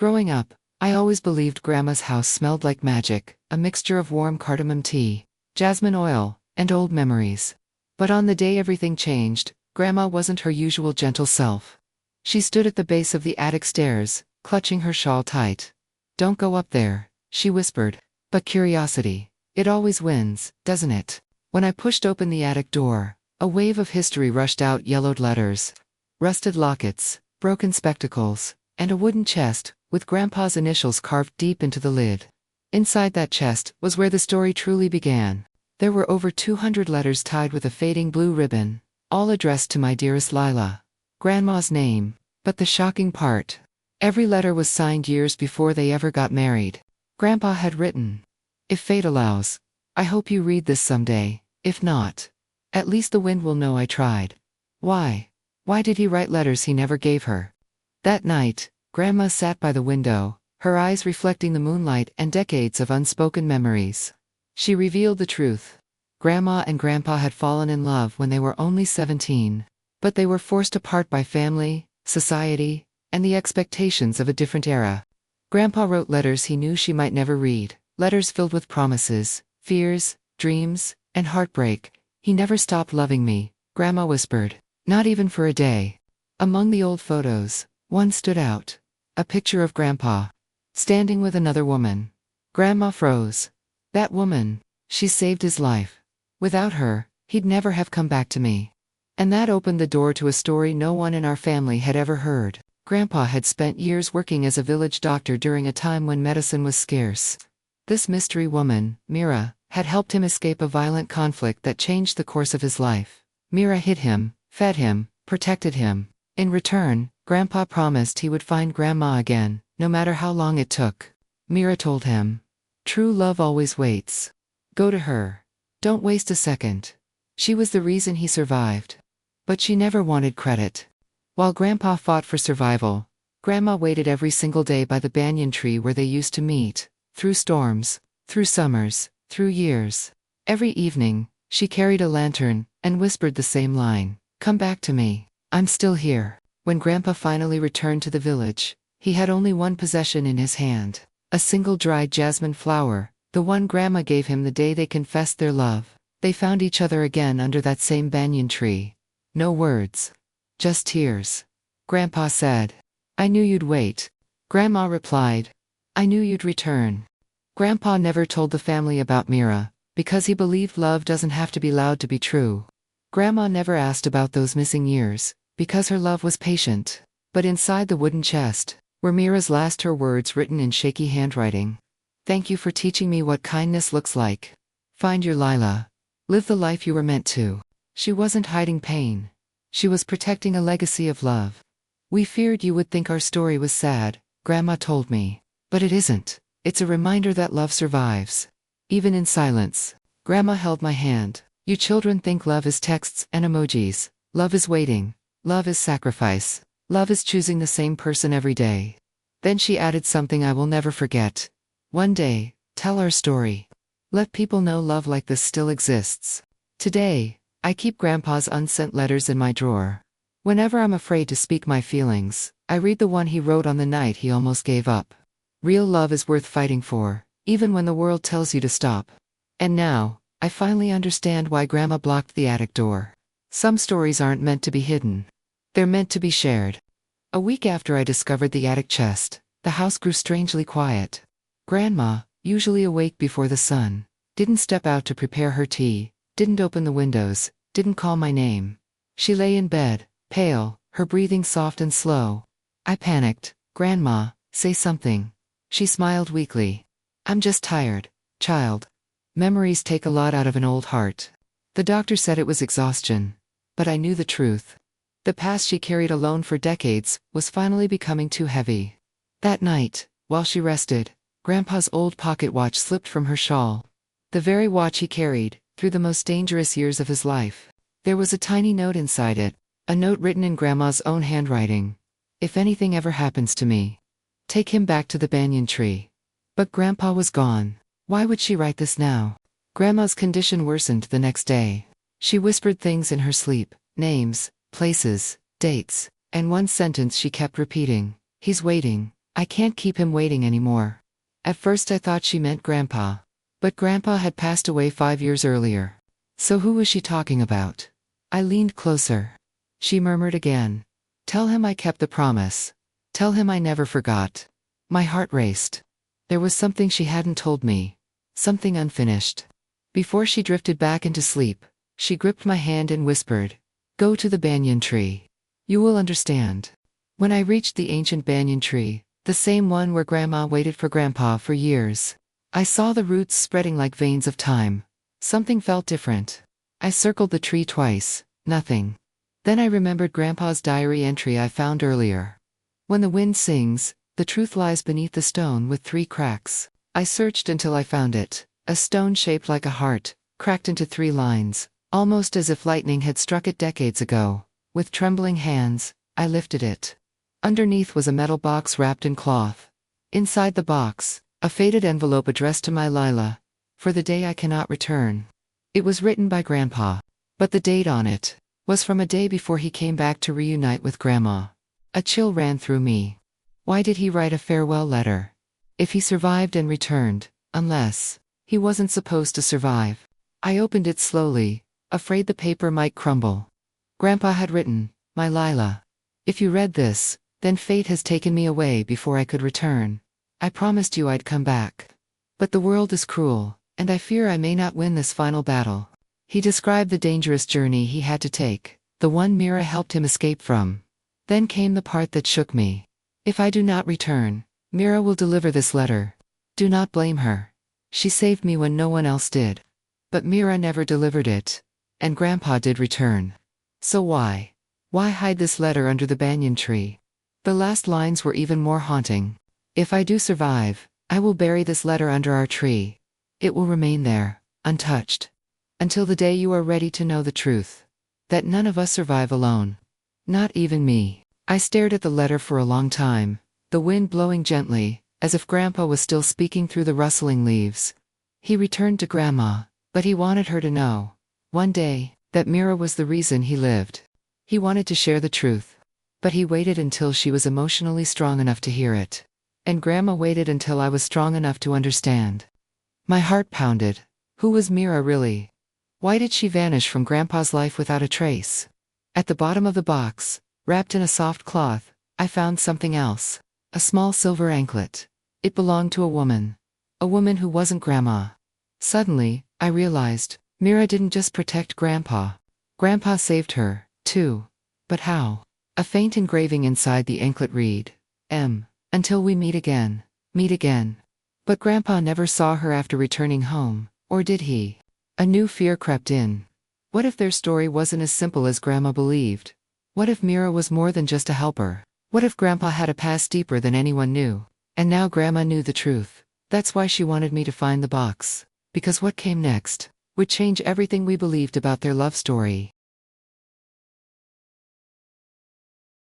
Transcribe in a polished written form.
Growing up, I always believed Grandma's house smelled like magic, a mixture of warm cardamom tea, jasmine oil, and old memories. But on the day everything changed, Grandma wasn't her usual gentle self. She stood at the base of the attic stairs, clutching her shawl tight. "Don't go up there," she whispered. But curiosity, it always wins, doesn't it? When I pushed open the attic door, a wave of history rushed out: yellowed letters, rusted lockets, broken spectacles, and a wooden chest, with Grandpa's initials carved deep into the lid. Inside that chest was where the story truly began. There were over 200 letters tied with a fading blue ribbon, all addressed to my dearest Lila. Grandma's name. But the shocking part, every letter was signed years before they ever got married. Grandpa had written, "If fate allows, I hope you read this someday. If not, at least the wind will know I tried." Why? Why did he write letters he never gave her? That night, Grandma sat by the window, her eyes reflecting the moonlight and decades of unspoken memories. She revealed the truth. Grandma and Grandpa had fallen in love when they were only 17, but they were forced apart by family, society, and the expectations of a different era. Grandpa wrote letters he knew she might never read, letters filled with promises, fears, dreams, and heartbreak. "He never stopped loving me," Grandma whispered. "Not even for a day." Among the old photos, one stood out. A picture of Grandpa, standing with another woman. Grandma froze. That woman, she saved his life. Without her, he'd never have come back to me. And that opened the door to a story no one in our family had ever heard. Grandpa had spent years working as a village doctor during a time when medicine was scarce. This mystery woman, Meera, had helped him escape a violent conflict that changed the course of his life. Meera hid him, fed him, protected him. In return, Grandpa promised he would find Grandma again, no matter how long it took. Meera told him, "True love always waits. Go to her. Don't waste a second." She was the reason he survived. But she never wanted credit. While Grandpa fought for survival, Grandma waited every single day by the banyan tree where they used to meet, through storms, through summers, through years. Every evening, she carried a lantern and whispered the same line, "Come back to me. I'm still here." When Grandpa finally returned to the village, he had only one possession in his hand, a single dried jasmine flower, the one Grandma gave him the day they confessed their love. They found each other again under that same banyan tree. No words. Just tears. Grandpa said, "I knew you'd wait." Grandma replied, "I knew you'd return." Grandpa never told the family about Meera, because he believed love doesn't have to be loud to be true. Grandma never asked about those missing years, because her love was patient. But inside the wooden chest were Meera's last, her words written in shaky handwriting. "Thank you for teaching me what kindness looks like. Find your Lila. Live the life you were meant to." She wasn't hiding pain. She was protecting a legacy of love. "We feared you would think our story was sad," Grandma told me. "But it isn't. It's a reminder that love survives. Even in silence." Grandma held my hand. "You children think love is texts and emojis. Love is waiting. Love is sacrifice. Love is choosing the same person every day." Then she added something I will never forget. "One day, tell our story. Let people know love like this still exists." Today, I keep Grandpa's unsent letters in my drawer. Whenever I'm afraid to speak my feelings, I read the one he wrote on the night he almost gave up. Real love is worth fighting for, even when the world tells you to stop. And now, I finally understand why Grandma blocked the attic door. Some stories aren't meant to be hidden. They're meant to be shared. A week after I discovered the attic chest, the house grew strangely quiet. Grandma, usually awake before the sun, didn't step out to prepare her tea, didn't open the windows, didn't call my name. She lay in bed, pale, her breathing soft and slow. I panicked. "Grandma, say something." She smiled weakly. "I'm just tired, child." Memories take a lot out of an old heart. The doctor said it was exhaustion. But I knew the truth. The past she carried alone for decades was finally becoming too heavy. That night, while she rested, Grandpa's old pocket watch slipped from her shawl. The very watch he carried through the most dangerous years of his life. There was a tiny note inside it, a note written in Grandma's own handwriting. "If anything ever happens to me, take him back to the banyan tree." But Grandpa was gone. Why would she write this now? Grandma's condition worsened the next day. She whispered things in her sleep, names, places, dates, and one sentence she kept repeating: "He's waiting. I can't keep him waiting anymore. At first I thought she meant Grandpa. But Grandpa had passed away 5 years earlier. So who was she talking about? I leaned closer. She murmured again. Tell him I kept the promise. Tell him I never forgot. My heart raced. There was something she hadn't told me. Something unfinished. Before she drifted back into sleep, she gripped my hand and whispered, "Go to the banyan tree. You will understand." When I reached the ancient banyan tree, the same one where Grandma waited for Grandpa for years, I saw the roots spreading like veins of time. Something felt different. I circled the tree twice. Nothing. Then I remembered Grandpa's diary entry I found earlier. When the wind sings, the truth lies beneath the stone with 3 cracks. I searched until I found it. A stone shaped like a heart, cracked into 3 lines, almost as if lightning had struck it decades ago. With trembling hands, I lifted it. Underneath was a metal box wrapped in cloth. Inside the box, a faded envelope addressed to my Lila, for the day I cannot return. It was written by Grandpa, but the date on it was from a day before he came back to reunite with Grandma. A chill ran through me. Why did he write a farewell letter? If he survived and returned, unless he wasn't supposed to survive. I opened it slowly, afraid the paper might crumble. Grandpa had written, "My Lila, if you read this, then fate has taken me away before I could return. I promised you I'd come back. But the world is cruel, and I fear I may not win this final battle." He described the dangerous journey he had to take, the one Meera helped him escape from. Then came the part that shook me. If I do not return, Meera will deliver this letter. Do not blame her. She saved me when no one else did. But Meera never delivered it. And Grandpa did return. So why? Why hide this letter under the banyan tree? The last lines were even more haunting. If I do survive, I will bury this letter under our tree. It will remain there, untouched. Until the day you are ready to know the truth. That none of us survive alone. Not even me. I stared at the letter for a long time, the wind blowing gently, as if Grandpa was still speaking through the rustling leaves. He returned to Grandma, but he wanted her to know, one day, that Meera was the reason he lived. He wanted to share the truth. But he waited until she was emotionally strong enough to hear it. And Grandma waited until I was strong enough to understand. My heart pounded. Who was Meera really? Why did she vanish from Grandpa's life without a trace? At the bottom of the box, wrapped in a soft cloth, I found something else. A small silver anklet. It belonged to a woman. A woman who wasn't Grandma. Suddenly, I realized, Meera didn't just protect Grandpa. Grandpa saved her, too. But how? A faint engraving inside the anklet read, "M. Until we meet again. Meet again." But Grandpa never saw her after returning home, or did he? A new fear crept in. What if their story wasn't as simple as Grandma believed? What if Meera was more than just a helper? What if Grandpa had a past deeper than anyone knew? And now Grandma knew the truth. That's why she wanted me to find the box. Because what came next would change everything we believed about their love story.